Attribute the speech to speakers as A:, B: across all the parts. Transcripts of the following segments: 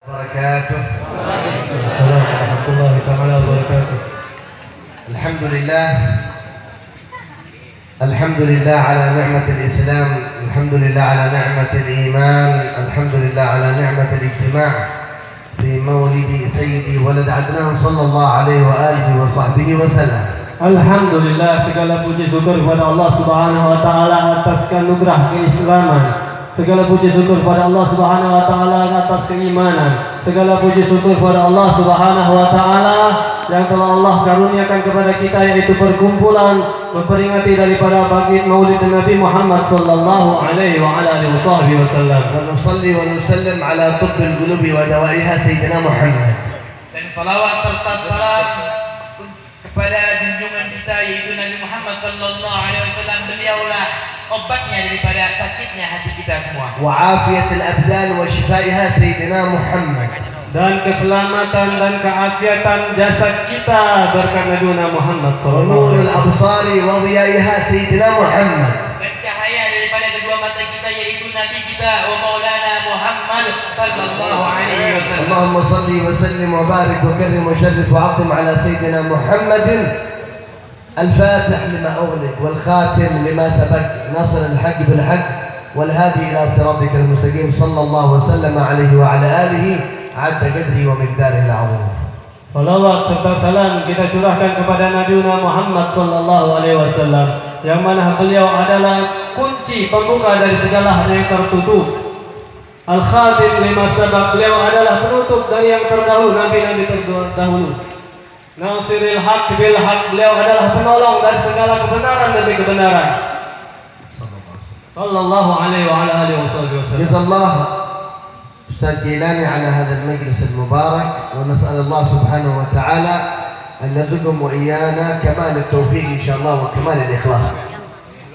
A: وبركاته.
B: السلام ورحمة الله تعالى وبركاته.
A: الحمد لله على نعمة الإسلام، الحمد لله على نعمة الإيمان، الحمد لله على نعمة الاجتماع في مولد سيدي ولد عدنان صلى الله عليه وآله وصحبه وسلم.
B: Alhamdulillah, segala puji syukur kepada Allah Subhanahu wa taala atas anugerah keislaman. Segala puji syukur kepada Allah Subhanahu wa taala atas keimanan. Segala puji syukur kepada Allah Subhanahu wa taala yang telah Allah karuniakan kepada kita, yaitu perkumpulan memperingati daripada bagi Maulid Nabi Muhammad sallallahu alaihi wa ala alihi wasallam.
A: Wa nusalli wa nusallim ala tibbil qulubi wa dawaiha sayyidina Muhammad.
C: Dan salawat serta salam kepada junjungan kita yaitu Nabi Muhammad sallallahu alaihi wasallam. Beliaulah obatnya daripada sakitnya hati kita semua.
A: Wa afiyatul abdan wa shifaiha sayyidina Muhammad.
B: Dan keselamatan dan keafiatan jasad kita berkat Nabi Muhammad sallallahu alaihi
A: Nurul
B: wasallam.
A: absari wa dhiyaiha sayyidina Muhammad.
C: Dan cahaya daripada kedua mata kita yaitu Nabi kita wa Maulana Muhammad sallallahu alaihi wasallam.
A: Allahumma salli wa sallim wa barik wa karrim wa sharrif wa 'azzim ala sayyidina Muhammadin الفاتح لما أغلق والخاتم لما سبق ناصر الحق بالحق والهادي إلى صراطك المستقيم صلى الله وسلم عليه وعلى آله عد قدره ومقداره العظيم.
B: Salawat serta salam kita curahkan kepada Nabi Muhammad sallallahu alaihi wasallam, yang mana beliau adalah kunci pembuka dari segala hal yang tertutup. Al-Khatim lima sabaq, beliau adalah penutup dari yang terdahulu, nabi-nabi terdahulu. Nasiril haq bil haq, beliau adalah penolong dari segala kebenaran demi kebenaran. Sallallahu alaihi wa ala alihi wasallam.
A: Jazallah Ustaz Jilani ala hadha al-majlis al-mubarak, wa nas'al Allah subhanahu wa ta'ala an yarzuqkum wa iyana kamal at-tawfiq insyaallah wa kamal al-ikhlas.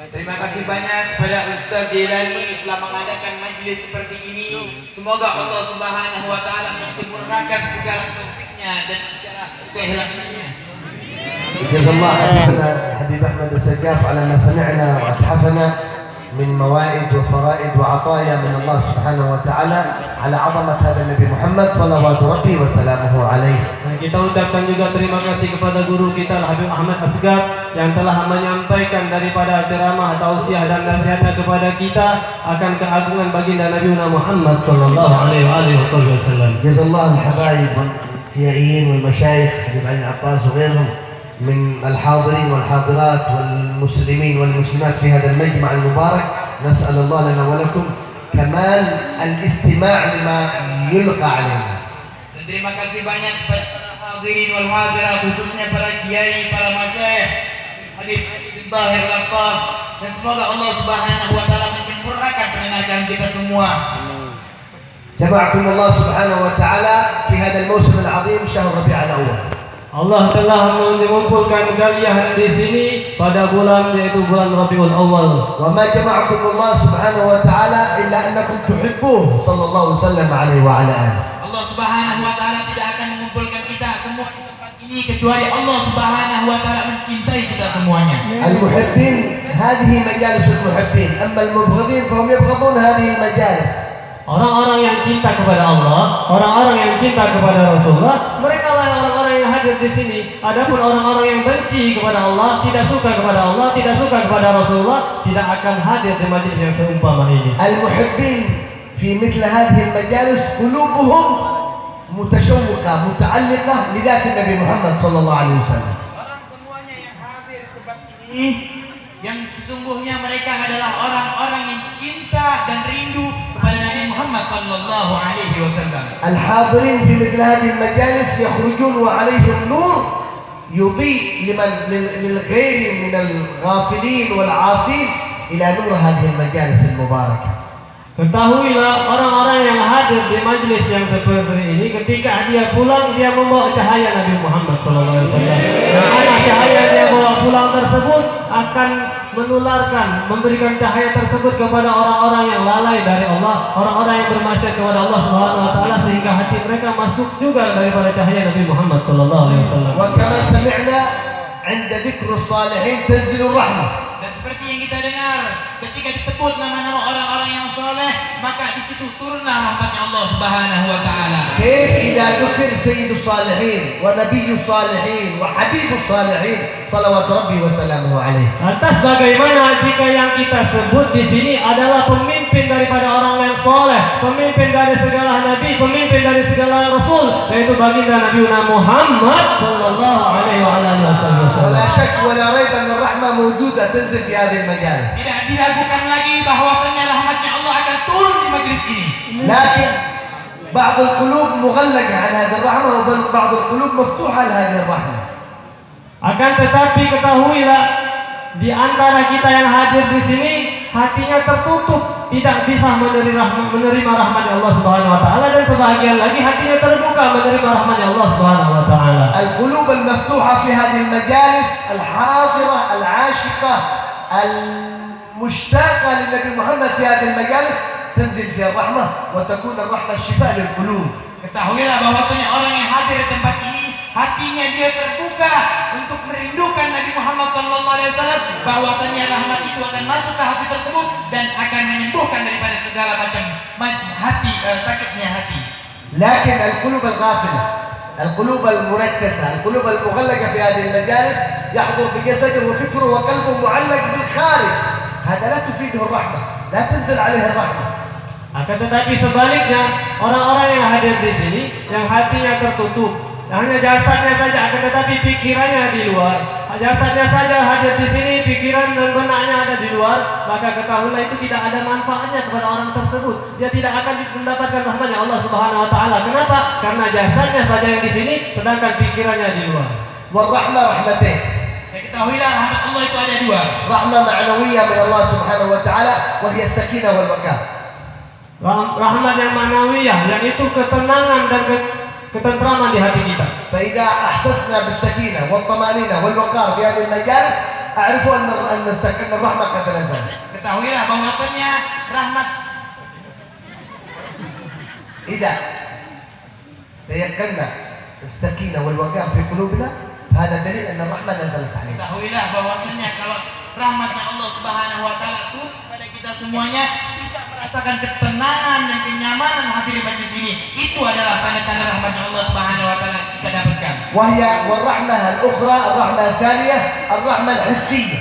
C: Terima kasih banyak kepada Ustaz Jilani telah mengadakan majlis seperti ini. Semoga Allah Subhanahu wa taala menyempurnakan segala taufiknya dan segala keikhlasannya.
A: Jazallah habibana Habib Ahmad As-Sagaf ala ma sami'na wa athafana من موائد وفرائد وعطايا من الله سبحانه وتعالى على عظمة هذا النبي محمد صلوات ربي وسلامه عليه.
B: Nah, kita ucapkan juga terima kasih kepada guru kita Habib Ahmad Asgaf yang telah menyampaikan daripada ceramah, tausiah dan nasihatnya kepada kita akan keagungan baginda Nabi Muhammad sallallahu alaihi wasallam.
A: Jazallah al-habaib wal-hiyaiyin wal-masyayikh Habib Ali Abbas وغيرهم من الحاضرين والحاضرات والمسلمين والمسلمات في هذا المجمع المبارك. نسأل الله لنا ولكم كمال الاستماع لما يلقى علينا.
C: Dan terima kasih banyak kepada hadirin wal hadirat, khususnya para kiai, para masyayikh, Habib Tahir Laqqas, dan semoga Allah Subhanahu wa taala menyempurnakan pendengaran kita semua.
A: جمعكم الله سبحانه وتعالى في هذا الموسم العظيم شهر ربيع الأول.
B: Allah telah mengumpulkan kalian di sini pada bulan, yaitu bulan Rabiul Awal.
A: وما جمعكم الله سبحانه وتعالى إلا أنكم تحبوه صلى الله وسلم عليه وعلى آله.
C: Allah Subhanahu wa taala tidak akan mengumpulkan kita semua di tempat ini kecuali Allah Subhanahu wa taala mencintai kita semuanya.
A: المحبين هذه مجالس المحبين، أما المبغضين فهم يبغضون هذه المجالس.
B: Orang-orang yang cinta kepada Allah, orang-orang yang cinta kepada Rasulullah, mereka lah orang-orang yang hadir di sini. Adapun orang-orang yang benci kepada Allah, tidak suka kepada Allah, tidak suka kepada Rasulullah, tidak akan hadir di majelis yang seumpama ini.
A: المحبين في مثل هذه المجالس قلوبهم متشوقة متعلقة لذات النبي محمد صلى الله عليه وسلم.
C: Orang semuanya yang hadir ke tempat ini, yang sesungguhnya mereka adalah orang-orang yang cinta dan rindu kepada Nabi Muhammad sallallahu alaihi wasallam.
A: الحاضرين في مثل هذه المجالس يخرجون وعليهم نور يضيء للغير من الغافلين والعاصين إلى نور هذه المجالس المباركة.
B: Ketahuilah, orang-orang yang hadir di majelis yang seperti ini, ketika dia pulang, dia membawa cahaya Nabi Muhammad SAW. Nah, cahaya yang dia bawa pulang tersebut akan menularkan, memberikan cahaya tersebut kepada orang-orang yang lalai dari Allah, orang-orang yang bermaksiat kepada Allah Subhanahu wa taala, sehingga hati mereka masuk juga daripada cahaya Nabi Muhammad SAW.
A: وكما سمعنا عند ذكر الصالحين تنزل الرحمة.
C: Dan seperti yang kita dengar, ketika disebut nama-nama orang-orang yang soleh, maka di situ turunlah rahmatnya Allah Subhanahu wa taala.
A: كيف إذا ذكر سيد الصالحين ونبي الصالحين وحبيب الصالحين صلوات ربي وسلامه عليه.
B: Lantas bagaimana jika yang kita sebut di sini adalah pemimpin daripada orang yang soleh, pemimpin dari segala nabi, pemimpin dari segala rasul, yaitu baginda Nabi Muhammad sallallahu alaihi wasallam.
A: ولا شك ولا ريب أن الرحمة موجودة تنزل في هذه المجالس.
C: Tidak diragukan lagi bahwasanya rahmatnya Allah akan turun di majelis ini.
A: لكن بعض القلوب مغلقة عن هذه الرحمة وبعض القلوب مفتوحة لهذه الرحمة.
B: Akan tetapi ketahuilah di antara kita yang hadir di sini hatinya tertutup, tidak bisa menerima rahmat Allah Subhanahu wa taala, dan sebagian lagi hatinya terbuka menerima rahmat Allah Subhanahu wa taala.
A: القلوب المفتوحة في هذه المجالس الحاضرة العاشقة المشتاقة للنبي محمد في هذه المجالس تنزل فيها الرحمة وتكون الرحمة الشفاء للقلوب.
C: Ketahuilah bahwasanya orang yang hadir di tempat ini hatinya dia terbuka untuk merindukan Nabi Muhammad SAW, bahwasanya rahmat itu akan masuk ke hati tersebut dan akan menyembuhkan daripada segala macam hati sakitnya hati.
A: لكن القلوب الغافلة القلوب المركزة القلوب المغلقة في هذه المجالس يحضر بجسده وفكره وقلبه معلق بالخارج، هذا لا تفيده الرحمة، لا تنزل عليه الرحمة.
B: Akan tetapi sebaliknya, orang-orang yang hadir di sini yang hatinya tertutup, hanya jasadnya saja, akan tetapi pikirannya di luar. Jasadnya saja hadir di sini, pikiran dan benaknya ada di luar, maka ketahuilah itu tidak ada manfaatnya kepada orang tersebut. Dia tidak akan mendapatkan rahmatnya Allah Subhanahu wa taala. Kenapa? Karena jasadnya saja yang di sini, sedangkan pikirannya di luar.
A: والرحمة رحمتين.
C: Ketahuilah rahmat Allah itu ada dua.
A: رحمة معنوية من الله سبحانه وتعالى وهي السكينة والوقار.
B: Rahmat yang ma'nawiyah, yang itu ketenangan dan ketentraman di hati kita.
A: فإذا أحسسنا بالسكينة والطمأنينة والوقار في هذه المجالس أعرفوا أن الرحمة قد نزلت.
C: Ketahuilah bahwasanya rahmat
A: إذا تيقنا السكينة والوقار في قلوبنا هذا دليل أن الرحمة نزلت علينا.
C: Ketahuilah bahwasanya kalau rahmatnya Allah Subhanahu wa taala turun kepada kita semuanya, kita merasakan ketenangan dan kenyamanan hadir di majelis ini, itu adalah tanda-tanda rahmatnya Allah Subhanahu wa taala kita dapatkan.
A: والرحمة الأخرى الرحمة الثانية الرحمة الحسية.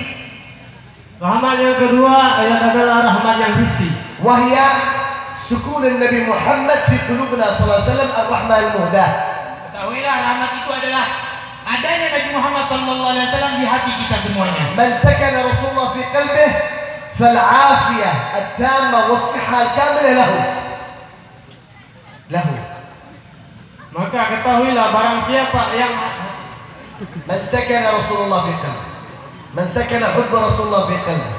B: Rahmat yang kedua adalah rahmat yang hissi.
A: وهي سكون النبي محمد في قلوبنا صلى الله عليه وسلم الرحمة المهداة.
C: Ketahuilah rahmat itu adalah adanya Nabi Muhammad SAW di hati kita semuanya.
A: من سكن رسول الله في قلبه فالعافية التامة والصحة الكاملة له.
B: Maka ketahuilah barang siapa yang
A: من سكن رسول الله في قلبه من سكن حب رسول الله في قلبه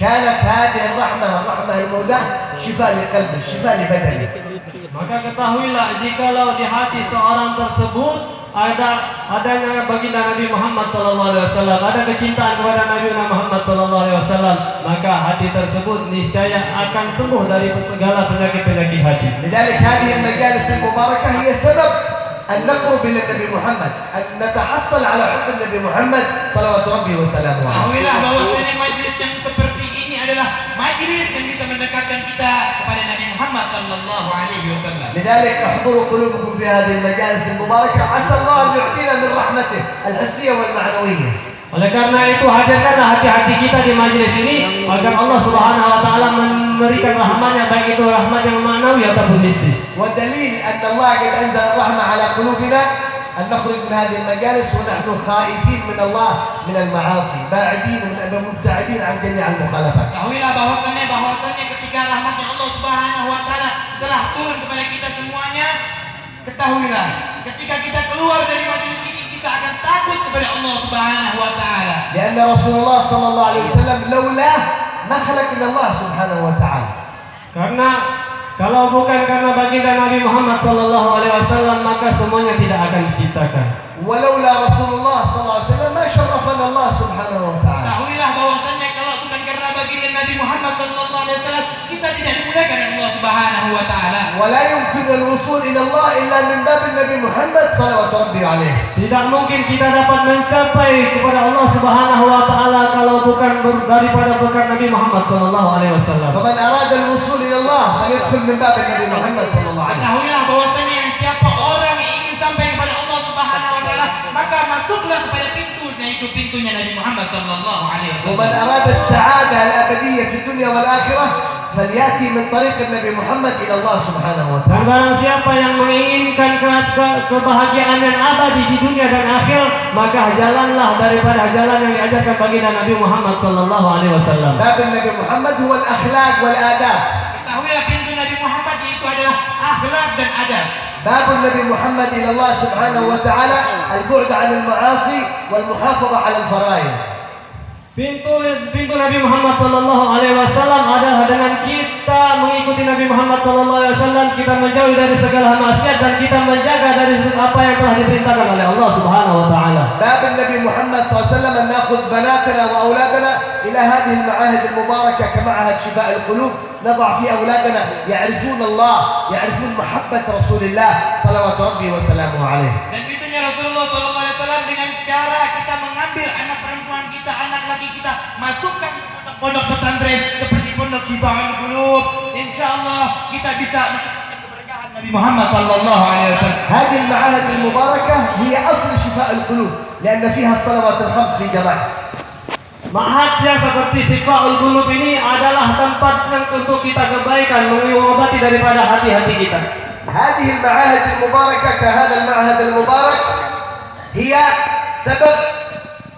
A: كانت هذه الرحمة المهداة شفاء لقلبه شفاء لبدنه.
B: Maka ketahuilah jikalau di hati seorang tersebut adanya baginda Nabi Muhammad SAW, ada kecintaan kepada Nabi Muhammad SAW, maka hati tersebut niscaya akan sembuh dari segala penyakit-penyakit hati.
A: لذلك هذه المجالس المباركة هي سبب أن نقرب إلى النبي محمد، أن نتحصل على حب النبي محمد صلوات ربي وسلامه عليه.
C: Ketahuilah bahwasanya majelis yang seperti ini adalah majelis yang bisa mendekatkan kita kepada Nabi Muhammad sallallahu alaihi wasallam.
A: لذلك احضروا قلوبكم في هذه المجالس المباركة عسى الله أن يعطينا من رحمته الحسية والمعنوية.
B: Oleh karena itu hadirkanlah hati-hati kita di majelis ini agar Allah Subhanahu wa taala memberikan rahmatnya, baik itu rahmat yang ma'nawi ataupun hissi.
A: والدليل أن الله قد أنزل الرحمة على قلوبنا أن نخرج من هذه المجالس ونحن خائفين من الله من المعاصي باعدين مبتعدين عن جميع المخالفات.
C: Ketahuilah bahwasanya ketika rahmatnya Allah Subhanahu wa taala telah turun kepada kita semuanya, ketahuilah ketika kita keluar dari majelis ini kita akan takut kepada Allah Subhanahu wa taala.
A: لأن رسول الله صلى الله عليه وسلم لولاه ما خلقنا الله سبحانه وتعالى.
B: Karena kalau bukan karena baginda Nabi Muhammad SAW, maka semuanya tidak akan diciptakan.
A: ولولا رسول الله صلى الله عليه وسلم ما شرفنا الله سبحانه وتعالى.
C: Ketahuilah bahwasanya kalau bukan karena baginda Nabi Muhammad sallallahu alaihi wasallam, kita tidak dimuliakan oleh Allah Subhanahu wa taala.
A: ولا يمكن الوصول إلى الله إلا من باب النبي محمد صلوات ربي عليه.
B: Tidak mungkin kita dapat mencapai kepada Allah Subhanahu wa taala kalau bukan daripada berkat Nabi Muhammad SAW.
A: فمن أراد الوصول إلى الله فليدخل من باب النبي محمد صلى الله عليه وسلم.
C: Ketahuilah bahwasanya siapa sallallahu alaihi
A: ومن
C: wasallam.
A: أراد السعادة الأبدية في الدنيا والآخرة فليأتي من طريق النبي محمد إلى الله سبحانه
B: Dan
A: وتعالى.
B: barang siapa yang menginginkan kebahagiaan yang abadi di dunia dan akhir, maka jalanlah daripada jalan yang diajarkan baginda Nabi Muhammad sallallahu alaihi wasallam.
A: باب النبي محمد هو الأخلاق والآداب.
C: Ketahuilah pintu Nabi Muhammad itu adalah akhlak dan adab.
A: باب النبي محمد إلى الله سبحانه وتعالى البعد عن المعاصي والمحافظة على الفرائض.
B: Pintu Nabi Muhammad sallallahu alaihi wasallam adalah dengan kita mengikuti Nabi Muhammad sallallahu alaihi wasallam, kita menjauhi dari segala maksiat dan kita menjaga dari apa yang telah diperintahkan oleh Allah Subhanahu wa taala.
A: باب النبي محمد صلى الله عليه وسلم أن نأخذ بناتنا وأولادنا إلى هذه المعاهد المباركة كمعهد شفاء القلوب، نضع في أولادنا يعرفون الله، يعرفون محبة رسول الله صلوات ربي وسلامه عليه.
C: Dan pintunya Rasulullah sallallahu alaihi wasallam dengan cara kita mengambil anak perempuan kita, anak laki kita, masukkan ke pondok pesantren seperti pondok Syifa'ul Qulub. Insyaallah kita bisa mendapatkan keberkahan Nabi Muhammad sallallahu alaihi wasallam.
A: هذه المعاهد المباركة هي أصل شفاء القلوب لأن فيها الصلوات الخمس في جماعة.
B: Ma'had yang seperti Syifa'ul Qulub ini adalah tempat yang untuk kita kebaikan, mengobati daripada hati-hati kita.
A: هذه المعاهد المباركة كهذا المعهد المبارك هي سبب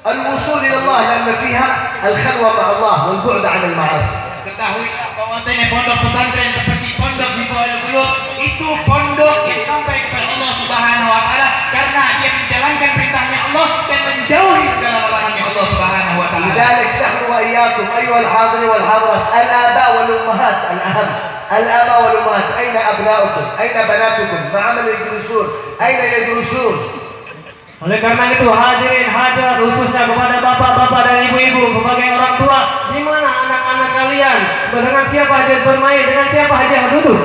A: الوصول إلى الله لأن فيها الخلوة مع الله والبعد عن المعاصي.
C: Ketahuilah bahwasanya pondok pesantren seperti pondok Syifa'ul Qulub itu pondok yang sampai kepada Allah Subhanahu wa taala karena dia menjalankan perintahnya Allah dan menjauhi segala larangannya Allah Subhanahu wa taala.
A: لذلك نحن وإياكم أيها الحاضرين والحاضرات الآباء والأمهات الأهم، الآباء والأمهات أين أبناؤكم؟ أين بناتكم؟ مع من يجلسون؟ أين يدرسون؟
B: Oleh karena itu hadirin hadirat khususnya kepada bapak-bapak dan ibu-ibu sebagai orang tua, di mana anak-anak kalian, dengan siapa aja bermain, dengan siapa aja duduk.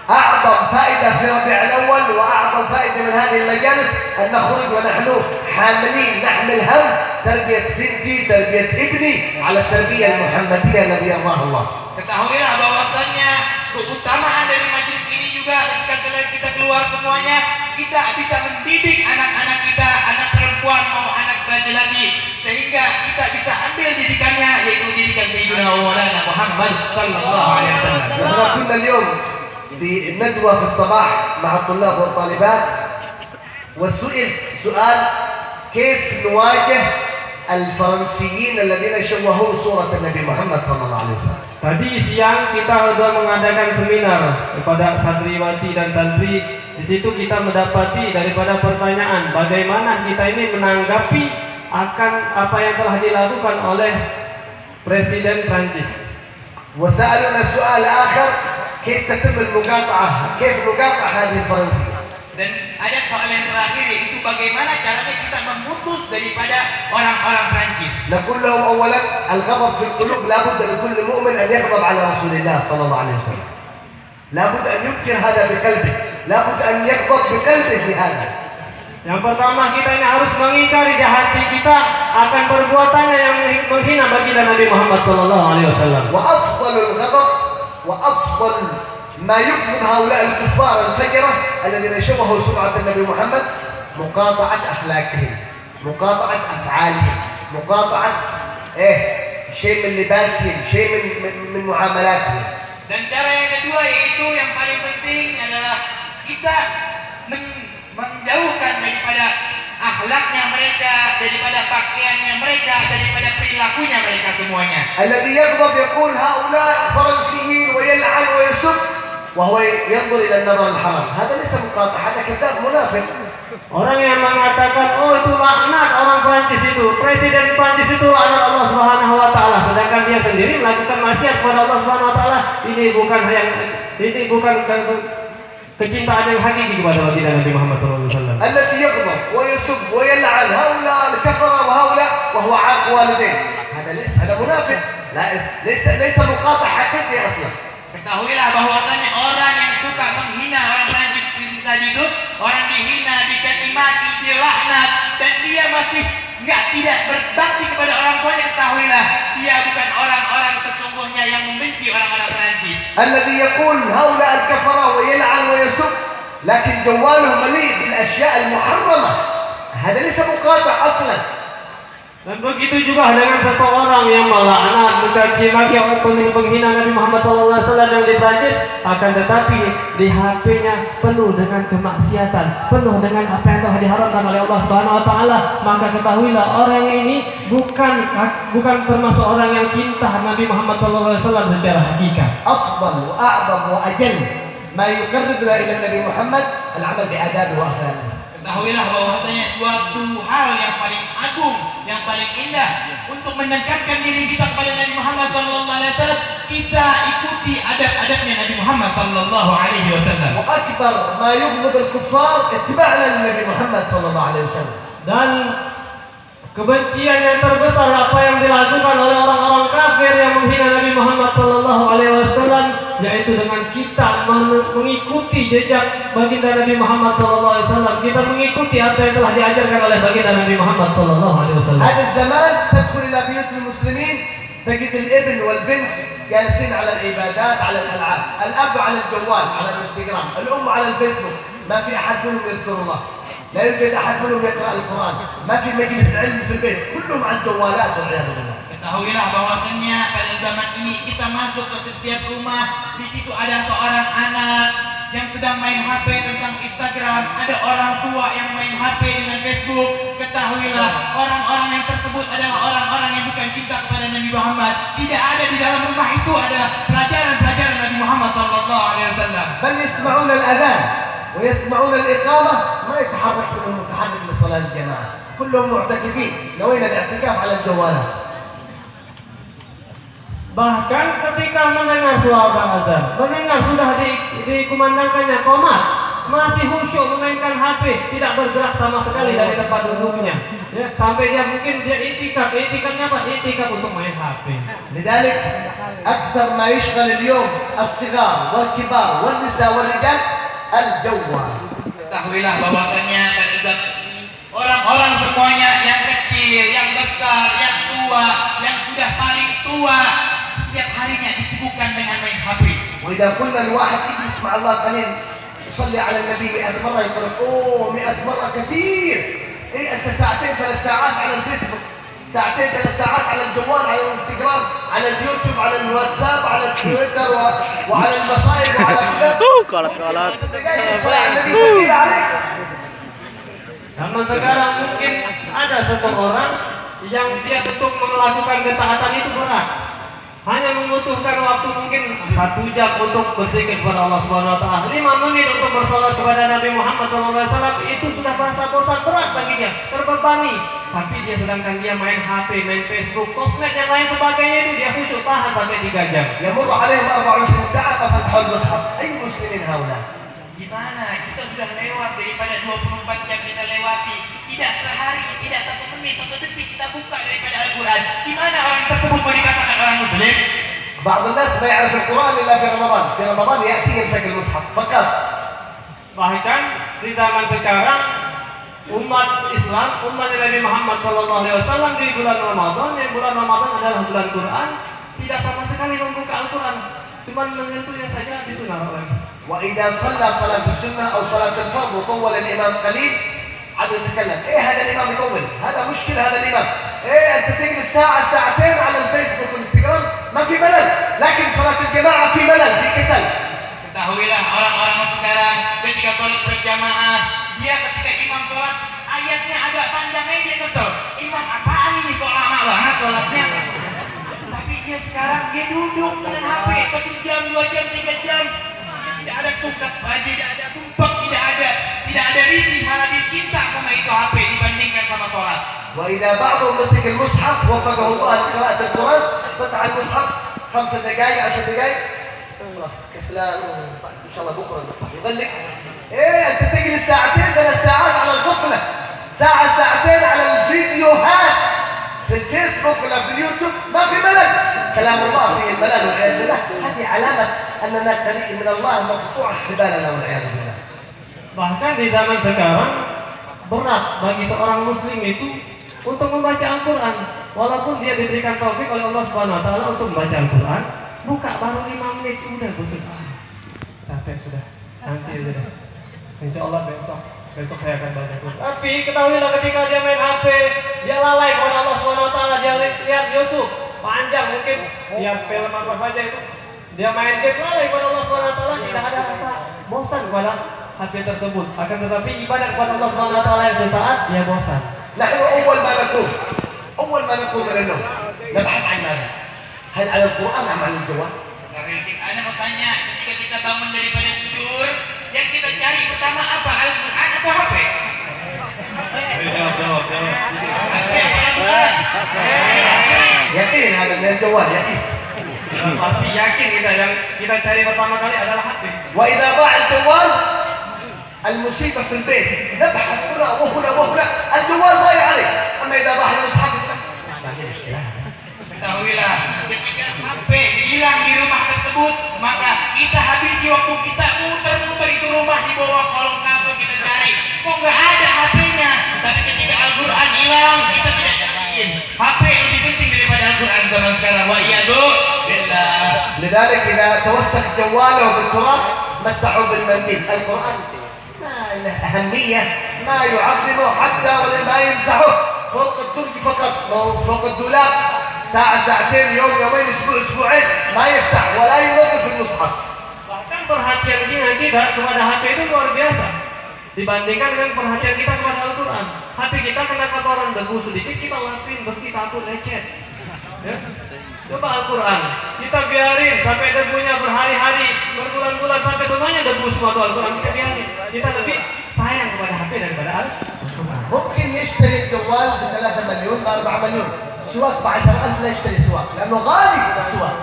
A: أعظم فائدة في ربيع الأول وأعظم فائدة من هذه المجالس أن نخرج ونحن حاملين نحمل هم تربية بنتي تربية ابني على التربية المحمدية الذي يرضاها الله.
C: Ketahuilah bahwasannya keutamaan dari majelis ini juga ketika kita keluar semuanya kita bisa mendidik anak-anak kita, anak perempuan mau anak laki-laki, sehingga kita bisa ambil didikannya yaitu didikan Sayyidina Maulana Muhammad sallallahu alaihi wasallam.
A: نحن كنا اليوم في الندوة في الصباح مع الطلاب والطالبات وسئل سؤال كيف نواجه الفرنسيين الذين شوهوا صورة النبي محمد صلى الله عليه وسلم.
B: Tadi siang kita sudah mengadakan seminar kepada santriwati dan santri. Di situ kita mendapati daripada pertanyaan bagaimana kita ini menanggapi akan apa yang telah dilakukan oleh Presiden Prancis.
A: وسألنا سؤال آخر كيف تتم المقاطعة؟ كيف نقاطع هذه الفرنسية؟
C: Dan ada soal yang terakhir yaitu bagaimana caranya kita memutus daripada orang-orang Prancis.
A: نقول لهم أولا الغضب في القلوب لابد لكل مؤمن أن يغضب على رسول الله صلى الله عليه وسلم. لابد أن ينكر هذا بقلبه، لابد أن يغضب بقلبه لهذا.
B: Yang pertama kita ini harus mengingkari di hati kita akan perbuatannya yang menghina baginda Nabi Muhammad sallallahu alaihi wasallam.
A: وأفضل الغضب وأفضل ما يكمن هؤلاء الكفار الفجرة الذين شوهوا سمعة النبي محمد مقاطعة أخلاقهم، مقاطعة أفعالهم، مقاطعة شيء من لباسهم، شيء من معاملاتهم.
C: Dan cara yang kedua yaitu yang paling penting adalah kita menjauhkan daripada akhlaknya mereka, daripada pakaiannya mereka, daripada perilakunya mereka semuanya.
A: الذي يغضب يقول هؤلاء فرنسيين ويلعن ويسب وهو ينظر إلى النظر الحرام. هذا ليس مقاطعة، هذا كذاب منافق.
B: Orang yang mengatakan oh itu laknat orang Prancis itu, Presiden Prancis itu laknat Allah Subhanahu wa taala, sedangkan dia sendiri melakukan maksiat kepada Allah Subhanahu wa taala. Ini bukan kecintaan yang hakiki kepada baginda Nabi Muhammad SAW.
A: الذي يغضب ويسب ويلعن هؤلاء الكفرة وهؤلاء وهو عاق والديه، هذا منافق. ليس مقاطع حقيقي أصلا.
C: Ketahuilah bahwasannya orang yang suka menghina orang Prancis tadi itu, orang dihina, dicaci maki, dilaknat, dan dia masih tidak berbakti kepada orang tuanya, ketahuilah dia bukan orang-orang sesungguhnya yang membenci orang-orang Prancis.
A: الذي يقول هؤلاء الكفرة ويلعن ويسب لكن جواله مليء بالأشياء المحرمة، هذا ليس مقاطع أصلا.
B: Dan begitu juga dengan seseorang yang melaknat, mencaci maki atau penghina Nabi Muhammad SAW yang di Prancis, akan tetapi di HP-nya penuh dengan kemaksiatan, penuh dengan apa yang telah diharamkan oleh Allah Subhanahu Wa Taala, maka ketahuilah orang ini bukan termasuk orang yang cinta Nabi Muhammad SAW secara hakikat.
A: أفضل وأعظم وأجل ما يقربنا إلى النبي محمد العمل بآدابه وأخلاقه.
C: Ketahuilah bahwasanya suatu hal yang paling agung, yang paling indah untuk mendekatkan diri kita kepada Nabi Muhammad SAW, kita ikuti adab-adabnya Nabi Muhammad SAW.
A: وأكبر ما يبغض الكفار اتباعنا للنبي محمد صلى الله عليه وسلم.
B: Dan kebencian yang terbesar apa yang dilakukan oleh orang-orang kafir yang menghina Nabi Muhammad SAW, yaitu dengan kita mengikuti jejak baginda Nabi Muhammad SAW. Kita mengikuti apa yang telah diajarkan oleh baginda Nabi Muhammad SAW.
A: هذا الزمان تدخل إلى بيوت المسلمين تجد الابن والبنت جالسين على العبادات، على الألعاب، الأب على الجوال، على الانستغرام، الأم على الفيسبوك، ما في أحد منهم يذكر الله، لا يوجد أحد منهم يقرأ القرآن، ما في مجلس علم في البيت، كلهم على الجوالات والعياذ بالله.
C: Ketahuilah bahwasanya pada zaman ini kita masuk ke setiap rumah, di situ ada seorang anak yang sedang main HP tentang Instagram, ada orang tua yang main HP dengan Facebook. Ketahuilah orang-orang yang tersebut adalah orang-orang yang bukan cinta kepada Nabi Muhammad. Tidak ada di dalam rumah itu adalah pelajaran-pelajaran Nabi Muhammad SAW.
A: بل يسمعون الأذان ويسمعون الإقامة ما يتحرك منهم متحرك لصلاة الجماعة، كلهم معتكفين، نوينا الاعتكاف على الجوالات.
B: Bahkan ketika mendengar suara azan, mendengar sudah dikumandangkannya qomat, masih khusyuk memainkan HP, tidak bergerak sama sekali dari tempat duduknya. Ya, sampai dia itikaf. Itikafnya apa? Itikaf untuk main HP.
A: لذلك أكثر ما يشغل اليوم الصغار والكبار والنساء والرجال الجوال.
C: Ketahuilah bahwasanya pada zaman ini orang-orang semuanya, yang kecil, yang besar, yang tua, yang sudah paling tua, setiap harinya disibukkan dengan main HP.
A: وإذا قلنا الواحد يجلس مع الله قليل يصلي على النبي 100 مرة، يقول أوه 100 مرة كثير. إيه أنت ساعتين 3 ساعات على الفيسبوك، ساعتين 3 ساعات على الجوال، على الانستغرام، على اليوتيوب، على الواتساب، على التويتر وعلى المصايب وعلى
D: غلط
A: 5 دقائق الصلاة على النبي كثير عليك.
B: Zaman sekarang mungkin ada seseorang yang dia untuk melakukan ketaatan itu berat. Hanya membutuhkan waktu mungkin 1 jam untuk berzikir kepada Allah Subhanahu Wa Taala, 5 menit untuk bersalat kepada Nabi Muhammad SAW, itu sudah merasa bosan, berat baginya, terbebani. Tapi sedangkan dia main HP, main Facebook, sosmed yang lain sebagainya, itu dia khusyuk tahan sampai 3 jam.
A: يمر عليهم 24 ساعة ففتحوا المصحف. أي مسلمين هؤلاء؟
C: Gimana kita sudah lewat daripada 24 jam kita lewati, tidak sehari, tidak 1 menit, 1 detik kita buka daripada Al-Quran. Gimana orang tersebut mau dikatakan orang muslim?
A: بعض الناس ما يعرف القرآن إلا في رمضان، في رمضان يأتي يمسك المصحف فقط.
B: Bahkan di zaman sekarang umat Islam, umat Nabi Muhammad SAW di bulan Ramadan, yang bulan Ramadan adalah bulan Quran, tidak sama sekali membuka Al-Quran, cuma menyentuhnya saja itu naruh lagi.
A: وإذا صلى صلاة السنة أو صلاة الفرض وطول الإمام قليل عاد يتكلم. إيه هذا الإمام يطول؟ هذا مشكلة هذا الإمام. إيه أنت تجلس ساعة ساعتين على الفيسبوك والإنستغرام ما في ملل، لكن صلاة الجماعة في ملل، في كسل.
C: Ketahuilah orang-orang sekarang ketika sholat berjamaah, dia ketika imam sholat ayatnya agak panjang aja dia kesel. Imam apaan ini kok lama banget sholatnya? Tapi dia sekarang dia duduk dengan HP 1 jam, 2 jam, 3 jam. Tidak ada sukat, tidak ada tumpeng, tidak ada risih, malah dia cinta sama itu HP dibandingkan sama sholat.
A: وإذا بعضهم مسك المصحف وفقه الله لقراءة القرآن فتح المصحف 5 دقائق 10 دقائق خلاص كسلان، إن شاء الله بكرة المصحف يغلق. إيه أنت تجلس ساعتين 3 ساعات على الغفلة، ساعة ساعتين على الفيديوهات في الفيسبوك ولا في اليوتيوب، ما في ملل. كلام الله فيه الملل والعياذ بالله. هذه علامة أننا بريء من الله مقطوع حبالنا والعياذ بالله.
B: Bahkan di zaman sekarang berat bagi seorang muslim itu untuk membaca Al-Quran, walaupun dia diberikan taufik oleh Allah Subhanahu Wa Taala untuk membaca Al-Quran, buka baru 5 menit udah bosan, capek sudah, nanti aja deh, insya Allah besok. Besok saya akan baca Quran. Tapi ketahuilah ketika dia main HP, dia lalai kepada Allah Subhanahu wa taala, dia lihat YouTube panjang mungkin dia film apa saja itu. Dia main game lalai kepada Allah Subhanahu wa taala, tidak ada rasa bosan kepada HP tersebut. Akan tetapi ibadah kepada Allah Subhanahu wa taala yang sesaat dia bosan.
A: نحن أول ما نقوم من النوم نبحث عن ماذا؟ هل على القرآن أم عن الجوال؟
C: Ana mau tanya, ketika kita bangun daripada tidur, yang kita cari pertama apa? Al-Quran atau HP?
B: Jawab.
C: HP apa Al-Quran?
A: يقين هذا من الجوال يقين.
B: Pasti yakin kita yang kita cari pertama kali adalah HP.
A: وإذا ضاع الجوال المصيبة في البيت نبحث هنا وهنا الجوال ضايع عليك. أما إذا ضاع المصحف ما في مشكلة.
C: Ketahuilah, ketika HP hilang di rumah tersebut, maka kita habisi waktu kita muter-muter itu rumah di bawah kolong kasur kita cari. Kok nggak ada HP-nya? Tapi ketika Al-Quran hilang, kita tidak yakin. HP lebih penting daripada Al-Quran zaman sekarang. Wa iyadu billah.
A: لذلك إذا توسخ جواله بالتراب مسحه بالمنديل. القرآن ما له أهمية، ما يعظمه حتى ولا ما يمسحه فوق الدرج فقط، فوق الدولاب ساعة ساعتين يوم يومين أسبوع أسبوعين ما يفتح ولا يوقف المصحف.
B: Bahkan perhatian kita kepada HP itu luar biasa dibandingkan dengan perhatian kita kepada Al-Quran. HP kita kena kotoran debu sedikit kita lapin bersih takut lecet. Ya? Coba Al-Quran kita biarin sampai debunya berhari-hari, berbulan-bulan sampai semuanya debu semua tuh Al-Quran kita biarin. Kita lebih sayang kepada HP daripada Al-Quran.
A: ممكن يشتري الجوال ب 3 مليون ب 4 مليون، سواك ب 10,000 لا يشتري سواك لأنه غالي السواك.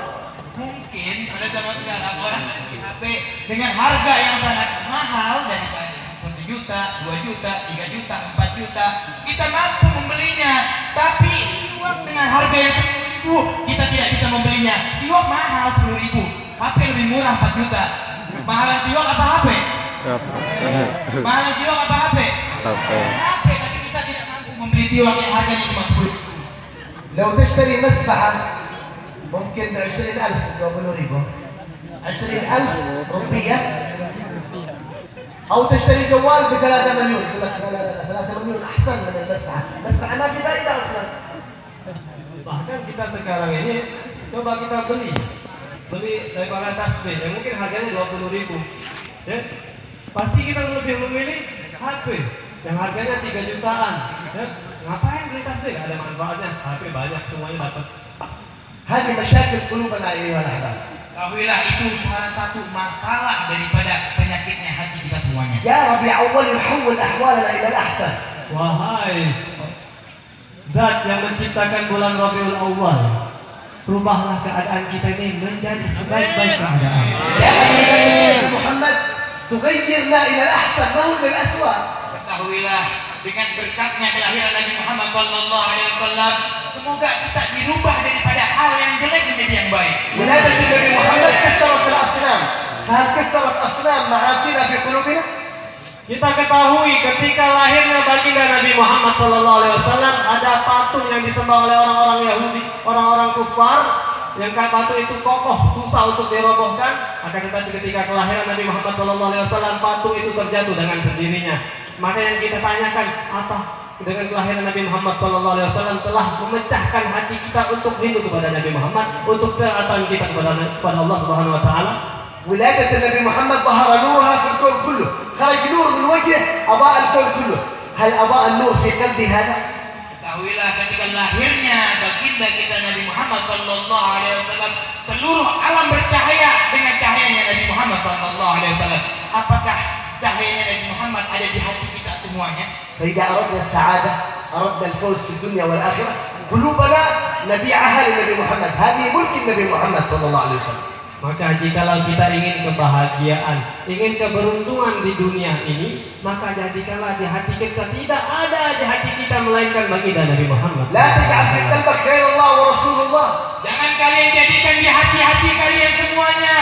C: Mungkin pada zaman sekarang orang membeli HP dengan harga yang sangat mahal dari 1 juta, 2 juta, 3 juta, 4 juta, kita mampu membelinya. Tapi siwak dengan harga yang 10.000 kita tidak bisa membelinya. Siwak mahal 10.000, HP lebih murah 4 juta. Mahalan siwak apa HP? Mahalan siwak apa HP? HP, tapi kita tidak mampu membeli siwak yang harganya cuma 10.000.
A: لو تشتري مسبحة ممكن ب 20,000 لو بنوريبو 20,000 روبية، أو تشتري جوال ب 3 مليون. يقول لك لا 3 مليون أحسن من المسبحة، المسبحة ما في فائدة أصلا.
B: Bahkan kita sekarang ini coba kita beli daripada tasbih yang mungkin harganya 20.000, ya pasti kita lebih memilih HP yang harganya 3 jutaan. Ya ngapain beli tasbih? Ada manfaatnya, HP banyak semuanya dapat.
A: هذه مشاكل قلوبنا أيها الأحباب.
C: Ketahuilah itu salah satu masalah daripada penyakitnya hati kita semuanya.
A: يا ربيع أول يحول أحوالنا إلى الأحسن.
B: Wahai Zat yang menciptakan bulan Rabiul Awal, rubahlah keadaan kita ini menjadi sebaik-baik keadaan.
A: يا أمير محمد تغيرنا إلى الأحسن ما هو للأسوأ.
C: Ketahuilah dengan berkatnya kelahiran Nabi Muhammad sallallahu alaihi wasallam, semoga kita dirubah daripada hal yang jelek menjadi yang baik.
A: ولادة النبي محمد كسرت الأصنام، فهل كسرت أصنام معاصينا في قلوبنا؟
B: Kita ketahui ketika lahirnya baginda Nabi Muhammad SAW ada patung yang disembah oleh orang-orang Yahudi, orang-orang kufar, yang patung itu kokoh, susah untuk dirobohkan. Maka ketika kelahiran Nabi Muhammad SAW patung itu terjatuh dengan sendirinya. Maka yang kita tanyakan, apa dengan kelahiran Nabi Muhammad SAW telah memecahkan hati kita untuk rindu kepada Nabi Muhammad, untuk ketaatan kita kepada Allah Subhanahu Wa Taala.
A: ولادة النبي محمد ظهر نورها في الكون كله، خرج نور من وجهه أضاء الكون كله. هل أضاء النور في قلبي هذا؟
C: Ketahuilah ketika lahirnya baginda kita Nabi Muhammad sallallahu alaihi wasallam, seluruh alam bercahaya dengan cahayanya Nabi Muhammad sallallahu alaihi wasallam. Apakah cahayanya Nabi Muhammad ada di hati kita semuanya?
A: فإذا أردنا السعادة أردنا الفوز في الدنيا والآخرة قلوبنا نبيعها للنبي محمد. هذه ملك النبي محمد صلى الله عليه وسلم.
B: Maka jikalau kita ingin kebahagiaan, ingin keberuntungan di dunia ini, maka jadikanlah di hati kita tidak ada di hati kita melainkan baginda Nabi Muhammad.
A: لا تجعل في قلبك غير الله ورسول الله.
C: Jangan kalian jadikan di hati-hati kalian semuanya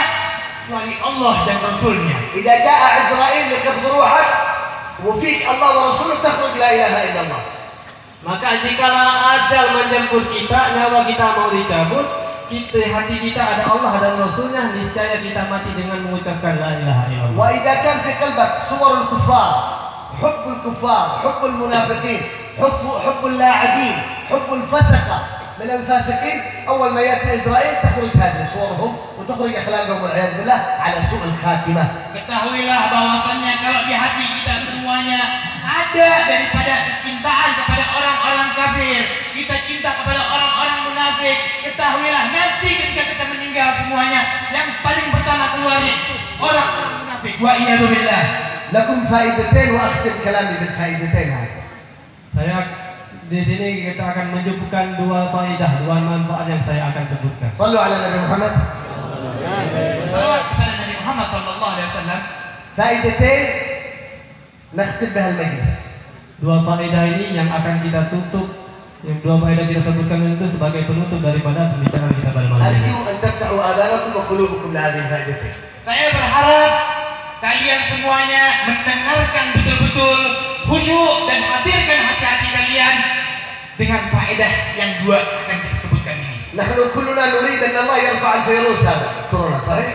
C: kecuali Allah dan Rasulnya.
A: إذا جاء عزرائيل لقبض روحك وفيك الله ورسوله تخرج لا إله إلا الله.
B: Maka jikalau ajal menjemput kita, nyawa kita mau dicabut, hati kita ada Allah dan Rasulnya, niscaya kita mati dengan mengucapkan la ilaha illallah.
A: وإذا كان في قلبك صور الكفار حب الكفار، حب المنافقين، حب اللاعبين، حب الفسقة من الفاسقين. أول ما يأتي إسرائيل تخرج هذه صورهم وتخرج أخلاقهم والعياذ بالله على سوء الخاتمة.
C: Ketahuilah bahwasannya kalau di hati kita semuanya ada daripada kecintaan kepada orang-orang kafir, kita cinta kepada orang-orang munafik, ketahuilah nanti ketika kita meninggal semuanya yang paling pertama keluarnya orang-orang munafik. Wa iyadu billah.
A: لكم فائدتين وأختم كلامي بالفائدتين هذه.
B: Saya di sini kita akan menyebutkan dua faedah, dua manfaat yang saya akan sebutkan.
A: صلوا على النبي محمد.
C: Salawat kepada Nabi Muhammad sallallahu alaihi wasallam.
A: فائدتين نختم بها المجلس.
B: Dua faedah ini yang akan kita tutup, yang dua faedah kita sebutkan itu sebagai penutup daripada pembicaraan kita pada malam ini.
A: أرجو أن تفتحوا آذانكم وقلوبكم لهذه الفائدتين.
C: Saya berharap kalian semuanya mendengarkan betul-betul khusyuk dan hadirkan hati-hati kalian dengan faedah yang dua akan kita sebutkan ini.
A: نحن كلنا نريد أن الله يرفع الفيروس هذا كورونا، صحيح؟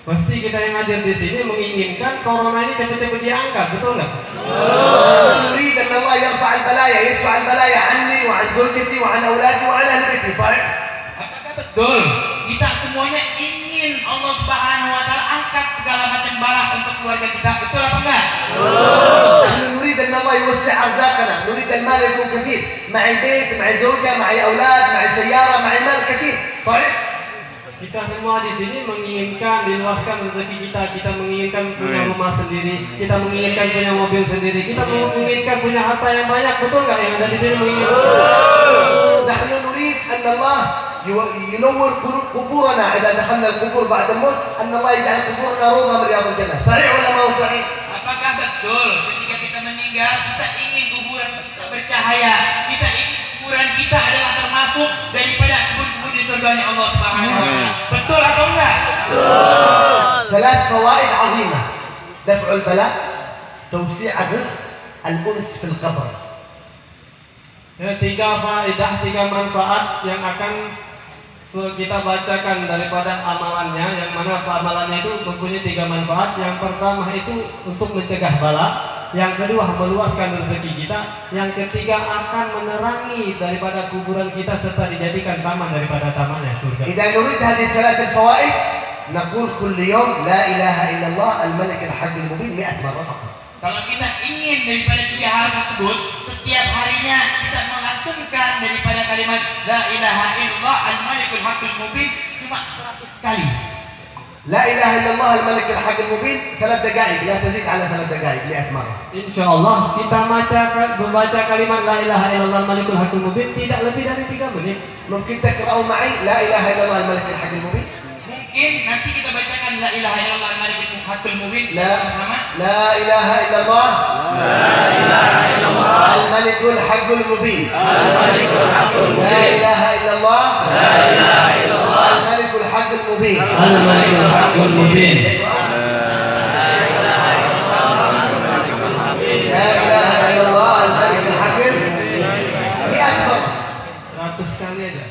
B: Pasti kita yang hadir di sini menginginkan corona ini cepat-cepat diangkat, betul nggak?
A: نحن نريد أن الله يرفع البلايا، يدفع البلايا عني وعن زوجتي وعن أولادي وعن أهل بيتي، صحيح؟
C: Apakah betul kita semuanya ingin Allah Subhanahu wa taala angkat segala macam bala untuk keluarga kita? Betul apa enggak?
A: نحن نريد أن الله يوسع أرزاقنا، نريد المال يكون كثير، معي بيت، معي زوجة، معي أولاد، معي سيارة، معي مال كثير، صحيح؟
B: Kita semua di sini menginginkan diluaskan rezeki kita, kita menginginkan punya rumah sendiri, kita menginginkan punya mobil sendiri, kita menginginkan punya harta yang banyak, betul nggak? Yang ada di sini menginginkan.
A: نحن نريد أن الله ينور قبورنا إذا دخلنا القبور بعد الموت، أن الله يجعل قبورنا روضة من رياض الجنة، صحيح ولا ما هو صحيح؟
C: Apakah betul ketika kita meninggal kita ingin kuburan kita bercahaya, kita ingin kuburan kita adalah termasuk daripada kebun-kebun di surganya Allah Subhanahu wa taala? Betul atau enggak?
A: ثلاث فوائد عظيمة: دفع البلاء، توسيع الرزق، الأنس في القبر.
B: Ya, tiga faedah, tiga manfaat yang akan kita bacakan daripada amalannya, yang mana amalannya itu mempunyai tiga manfaat. Yang pertama itu untuk mencegah bala, yang kedua meluaskan rezeki kita, yang ketiga akan menerangi daripada kuburan kita serta dijadikan taman daripada tamannya surga.
A: إذا نريد هذه الثلاث الفوائد نقول كل يوم لا إله إلا الله الملك الحق المبين 100 مرة فقط.
C: Kalau kita ingin daripada tiga hal tersebut, setiap harinya kita melantunkan daripada kalimat La ilaha illallah al-malikul haqqul mubin cuma 100 kali.
A: لا إله إلا الله الملك الحق المبين 3 دقائق، لا تزيد على 3 دقائق 100 مرة.
B: Insya Allah kita membaca kalimat La ilaha illallah al-malikul haqqul mubin tidak lebih dari 3 menit.
A: ممكن تقرأوا معي لا إله إلا الله الملك الحق المبين؟
C: Mungkin nanti kita bacakan La ilaha illallah al-malikul haqqul mubin
A: لا
C: sama.
A: لا إله إلا الله الملك الحق المبين. لا إله إلا الله الملك الحق المبين.
B: Al-malikul haqqul mubin.
A: لا إله إلا الله الملك الحق 100 مرة
B: 100 kali aja.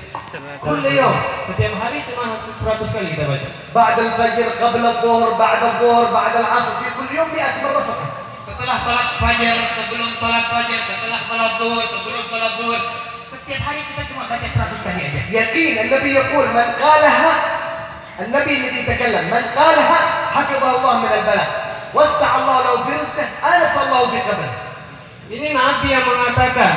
A: كل يوم،
B: Setiap hari cuma 100 kali kita baca.
A: بعد الفجر، قبل الظهر، بعد الظهر، بعد العصر، في كل يوم 100 مرة فقط.
C: Setelah salat fajar, sebelum salat fajar, setelah salat zuhur, sebelum salat zuhur, setiap hari kita cuma baca 100 kali aja.
A: يقين النبي يقول من قالها، النبي الذي يتكلم من قالها حفظه الله من البلاء، وسع الله له في رزقه، آنس الله في قبره.
B: Ini Nabi yang mengatakan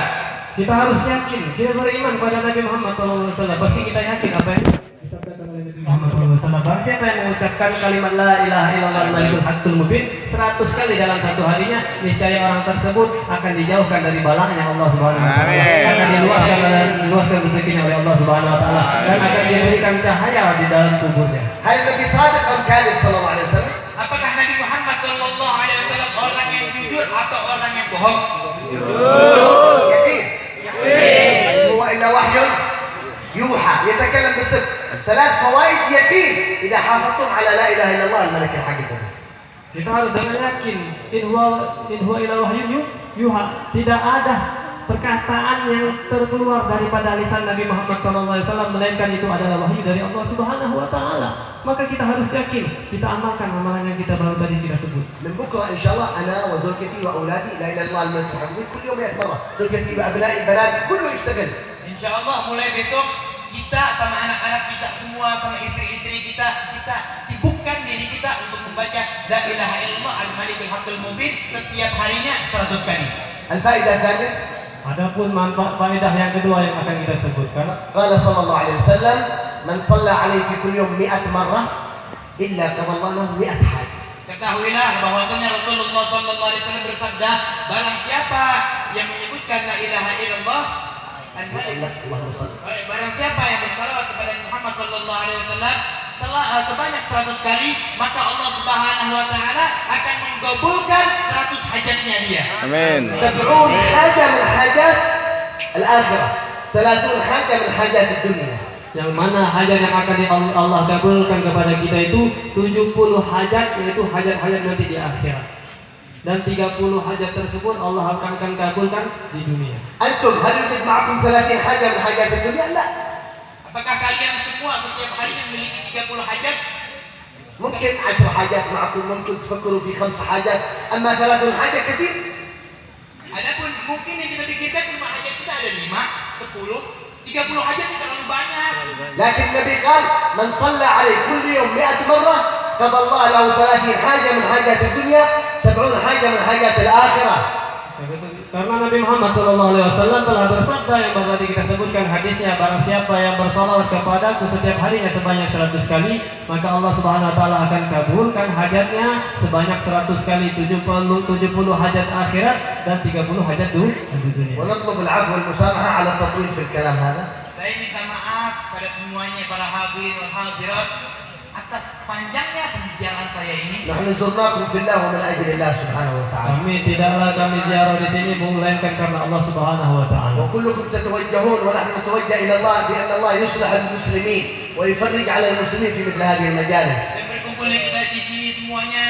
B: kita harus yakin, kita beriman pada Nabi Muhammad SAW. Pasti kita yakin apa yang disabdakan oleh Nabi Muhammad SAW. Barang siapa yang mengucapkan kalimat La ilaha illallah al-malikul haqqul mubin 100 kali dalam satu harinya, niscaya orang tersebut akan dijauhkan dari balanya Allah Subhanahu wa taala. Akan diluaskan rezekinya oleh Allah Subhanahu wa taala dan akan diberikan cahaya di dalam kuburnya.
A: هل النبي صادق أم كاذب صلى الله عليه وسلم؟
C: Apakah Nabi Muhammad sallallahu alaihi wasallam orang yang jujur atau orang yang bohong?
A: يقين. هو إلا وحي يوحى يتكلم بالصدق. 3 فوائد يقين إذا حافظتم على لا إله إلا الله الملك الحق المبين.
B: Kita harus dengan yakin in huwa ila wahyun yuha. Tidak ada perkataan yang terkeluar daripada lisan Nabi Muhammad SAW melainkan itu adalah wahyu dari Allah Subhanahu wa taala. maka kita harus yakin, kita amalkan amalan yang kita baru tadi kita sebut.
A: من بكرة إن شاء الله أنا وزوجتي وأولادي لا إله إلا الله الملك الحميد كل يوم 100 مرة زوجتي وأبنائي بناتي كله يشتغل.
C: Insya Allah mulai besok kita sama anak-anak kita semua sama istri-istri kita sibukkan diri kita untuk membaca La ilaha illallah al-malikul haqqul mubin setiap harinya 100 kali.
A: الفائدة الثانية
B: Adapun manfaat faedah yang kedua yang akan kita sebutkan,
A: قال صلى الله عليه وسلم من صلى عليه في كل يوم 100 مرة إلا قضى الله له 100 حاجة.
C: Ketahuilah bahwasanya Rasulullah sallallahu alaihi wasallam bersabda, barang siapa yang menyebutkan la ilaha illallah
A: اللهم صل.
C: barang siapa yang bersalawat kepada Muhammad sallallahu alaihi wasallam sebanyak 100 kali, maka Allah Subhanahu wa taala akan menggabulkan 100 hajatnya dia.
D: Amin.
A: 70 حاجة من حاجات الآخرة 30 حاجة من حاجات الدنيا.
B: yang mana hajat yang akan Allah kabulkan kepada kita itu 70 hajat, yaitu hajat-hajat nanti di akhirat. Dan 30 hajat tersebut Allah akan kabulkan di dunia.
A: أنتم هل يوجد معكم 30 حاجة من حاجات الدنيا؟ لا.
C: Apakah kalian semua setiap hari memiliki 30 hajat?
A: ممكن 10 حاجات معكم ممكن تفكروا في 5 حاجات أما 30 حاجة كثير.
C: Adapun mungkin yang kita pikirkan cuma hajat kita ada 5, 10, 30 hajat itu terlalu banyak.
A: لكن النبي قال من صلى عليه كل يوم 100 مرة قضى الله له 30 حاجة من حاجات الدنيا 70 حاجة من حاجات الآخرة.
B: Karena Nabi Muhammad SAW telah bersabda yang baru tadi kita sebutkan hadisnya, barang siapa yang bersalawat kepadaku setiap harinya sebanyak 100 kali, maka Allah Subhanahu wa taala akan kabulkan hajatnya sebanyak 100 kali, 70 hajat akhirat dan 30 hajat dunia.
A: ونطلب العفو والمسامحة على التطويل في الكلام هذا.
C: Saya minta maaf pada semuanya para hadirin wal hadirat atas panjangnya pembicaraan saya ini.
A: نحن زرناكم في الله ومن أجل الله سبحانه وتعالى.
B: Kami ziarah di sini melainkan karena Allah Subhanahu wa taala.
A: وكلكم تتوجهون ونحن نتوجه إلى الله بأن الله يصلح المسلمين ويفرج على المسلمين في مثل هذه المجالس.
C: Dan berkumpulnya kita di sini semuanya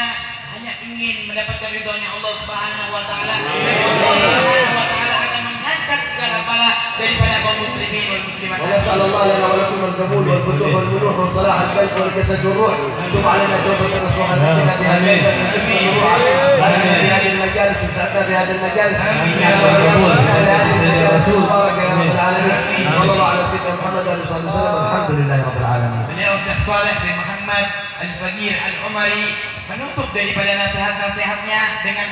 C: hanya ingin mendapatkan ridhonya Allah Subhanahu wa taala. Dan Allah Subhanahu wa taala akan mengangkat segala bala daripada kaum muslimin wal muslimat.
A: ونسأل الله لنا ولكم القبول والفتوح والمنوح وصلاح القلب والجسد والروح. تب علينا توبة نصوحا سكنا بها الليل والجسد والروح. أهلنا في هذه المجالس وسعدنا في هذه المجالس. يا رب يا رب هذه المجالس المباركة يا رب العالمين. صلى الله على سيدنا محمد وآله وصحبه وسلم والحمد لله رب العالمين.
C: Beliau Syekh Saleh bin Muhammad Al-Faqir Al-Umari menutup daripada nasihat-nasihatnya dengan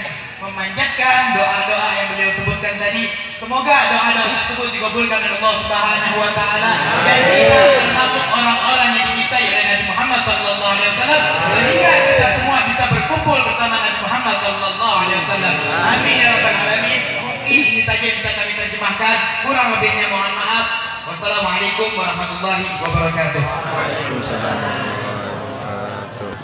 C: memanjatkan doa-doa yang beliau sebutkan tadi. Semoga doa-doa tersebut dikabulkan oleh Allah Subhanahu wa taala dan kita termasuk orang-orang yang dicintai oleh Nabi Muhammad sallallahu alaihi wasallam sehingga kita semua bisa berkumpul bersama Nabi Muhammad sallallahu alaihi wasallam. Amin ya rabbal alamin. Mungkin ini saja yang bisa kami terjemahkan. Kurang lebihnya mohon maaf. Wassalamualaikum warahmatullahi wabarakatuh.